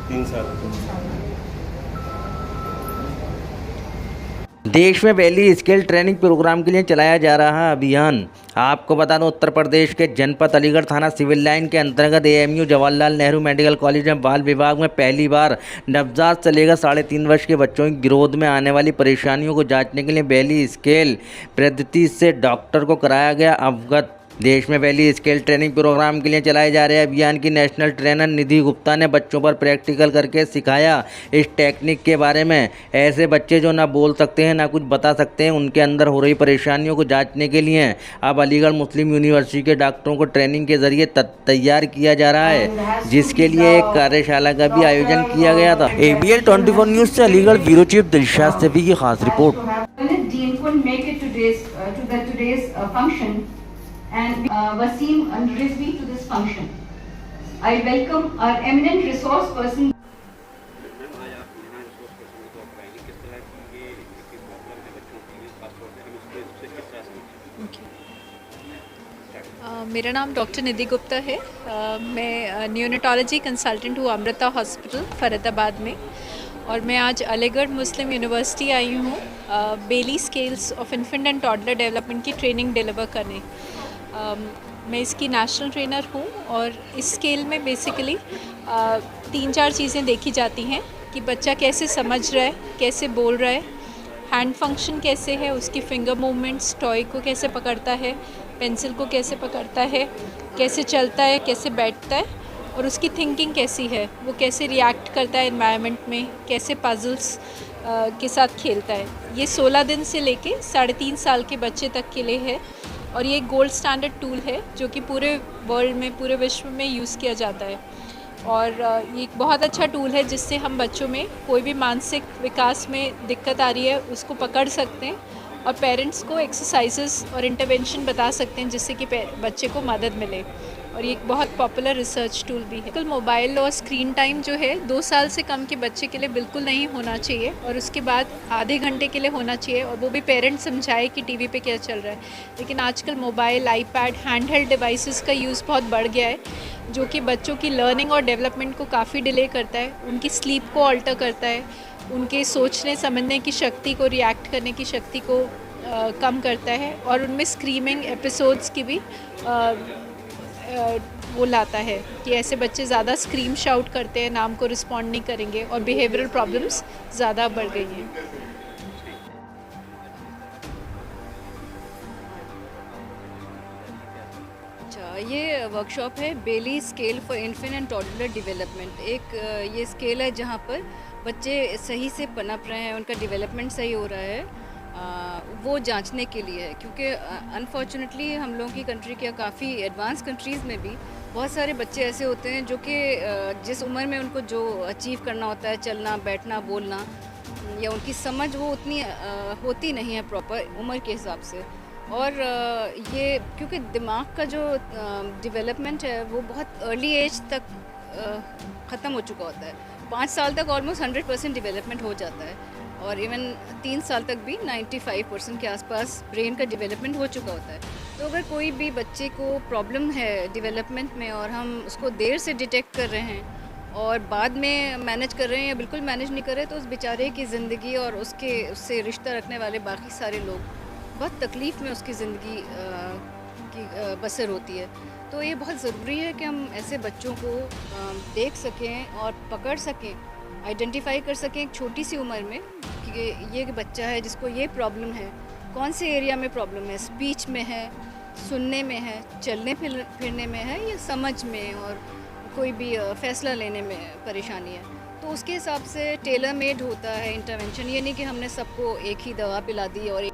3 साल। देश में पहली स्किल ट्रेनिंग प्रोग्राम के लिए चलाया जा रहा अभियान। आपको बता दें, उत्तर प्रदेश के जनपद अलीगढ़ थाना सिविल लाइन के अंतर्गत AMU Jawaharlal Nehru medical college में बाल विभाग में पहली बार नवजात से लेकर 3.5 वर्ष के बच्चों की ग्रोथ में आने वाली परेशानियों को जांचने के लिए पहली स्केल पद्धति से डॉक्टर को कराया गया अवगत। देश में पहली स्किल ट्रेनिंग प्रोग्राम के लिए चलाए जा रहे अभियान की नेशनल ट्रेनर निधि गुप्ता ने बच्चों पर प्रैक्टिकल करके सिखाया। इस टेक्निक के बारे में ऐसे बच्चे जो ना बोल सकते हैं ना कुछ बता सकते हैं, उनके अंदर हो रही परेशानियों को जांचने के लिए अब अलीगढ़ मुस्लिम यूनिवर्सिटी के डॉक्टरों को ट्रेनिंग के जरिए तैयार किया जा रहा है, जिसके लिए एक कार्यशाला का भी आयोजन किया गया था। ABL 24 न्यूज़ से अलीगढ़ ब्यूरो चीफ दिलशाद सैफी की खास report. And Wasim Rizvi to this function. I welcome our eminent resource person. मेरा नाम डॉक्टर निधि गुप्ता है। मैं न्यूनेटोलॉजी कंसल्टेंट हूँ अमृता हॉस्पिटल फरीदाबाद में, और मैं आज अलीगढ़ मुस्लिम यूनिवर्सिटी आई हूँ Bayley scales of infant and toddler development की ट्रेनिंग डिलीवर करने। मैं इसकी नेशनल ट्रेनर हूँ, और इस स्केल में बेसिकली 3-4 चीज़ें देखी जाती हैं कि बच्चा कैसे समझ रहा है, कैसे बोल रहा है, हैंड फंक्शन कैसे है, उसकी फिंगर मूवमेंट्स, टॉय को कैसे पकड़ता है, पेंसिल को कैसे पकड़ता है, कैसे चलता है, कैसे बैठता है, और उसकी थिंकिंग कैसी है, वो कैसे रिएक्ट करता है एनवायरनमेंट में, कैसे पजल्स के साथ खेलता है। ये 16 दिन से लेके 3.5 साल के बच्चे तक के लिए है, और ये एक गोल्ड स्टैंडर्ड टूल है जो कि पूरे वर्ल्ड में, पूरे विश्व में यूज़ किया जाता है। और ये एक बहुत अच्छा टूल है जिससे हम बच्चों में कोई भी मानसिक विकास में दिक्कत आ रही है उसको पकड़ सकते हैं, और पेरेंट्स को एक्सरसाइजेस और इंटरवेंशन बता सकते हैं जिससे कि बच्चे को मदद मिले। और ये एक बहुत पॉपुलर रिसर्च टूल भी है। बिल्कुल मोबाइल और स्क्रीन टाइम जो है 2 साल से कम के बच्चे के लिए बिल्कुल नहीं होना चाहिए, और उसके बाद आधे घंटे के लिए होना चाहिए, और वो भी पेरेंट्स समझाए कि टीवी पे क्या चल रहा है। लेकिन आजकल मोबाइल, आईपैड, हैंडहेल्ड डिवाइसेस का यूज़ बहुत बढ़ गया है, जो कि बच्चों की लर्निंग और डेवलपमेंट को काफ़ी डिले करता है, उनकी स्लीप को ऑल्टर करता है, उनके सोचने समझने की शक्ति को, रिएक्ट करने की शक्ति को कम करता है, और उनमें स्क्रीमिंग एपिसोड्स की भी वो लाता है कि ऐसे बच्चे ज़्यादा स्क्रीम शाउट करते हैं, नाम को रिस्पॉन्ड नहीं करेंगे, और बिहेवियरल प्रॉब्लम्स ज़्यादा बढ़ गई हैं। अच्छा, ये वर्कशॉप है Bayley scale for infant and toddler development. एक ये स्केल है जहाँ पर बच्चे सही से पनप रहे हैं, उनका डेवलपमेंट सही हो रहा है, वो जांचने के लिए है। क्योंकि अनफॉर्चुनेटली हम लोगों की कंट्री के, काफ़ी एडवांस कंट्रीज़ में भी बहुत सारे बच्चे ऐसे होते हैं जो कि जिस उम्र में उनको जो अचीव करना होता है, चलना, बैठना, बोलना, या उनकी समझ वो उतनी होती नहीं है प्रॉपर उम्र के हिसाब से। और ये क्योंकि दिमाग का जो डेवलपमेंट है वो बहुत अर्ली एज तक ख़त्म हो चुका होता है। 5 साल तक ऑलमोस्ट 100% डेवलपमेंट हो जाता है, और इवन 3 साल तक भी 95% के आसपास ब्रेन का डेवलपमेंट हो चुका होता है। तो अगर कोई भी बच्चे को प्रॉब्लम है डेवलपमेंट में, और हम उसको देर से डिटेक्ट कर रहे हैं और बाद में मैनेज कर रहे हैं, या बिल्कुल मैनेज नहीं कर रहे, तो उस बेचारे की ज़िंदगी और उससे रिश्ता रखने वाले बाकी सारे लोग बहुत तकलीफ़ में उसकी ज़िंदगी की बसर होती है। तो ये बहुत ज़रूरी है कि हम ऐसे बच्चों को देख सकें और पकड़ सकें, आइडेंटिफाई कर सकें एक छोटी सी उम्र में कि ये बच्चा है जिसको ये प्रॉब्लम है, कौन से एरिया में प्रॉब्लम है, स्पीच में है, सुनने में है, चलने फिरने में है, या समझ में और कोई भी फ़ैसला लेने में परेशानी है। तो उसके हिसाब से टेलर मेड होता है इंटरवेंशन। ये नहीं कि हमने सबको एक ही दवा पिला दी और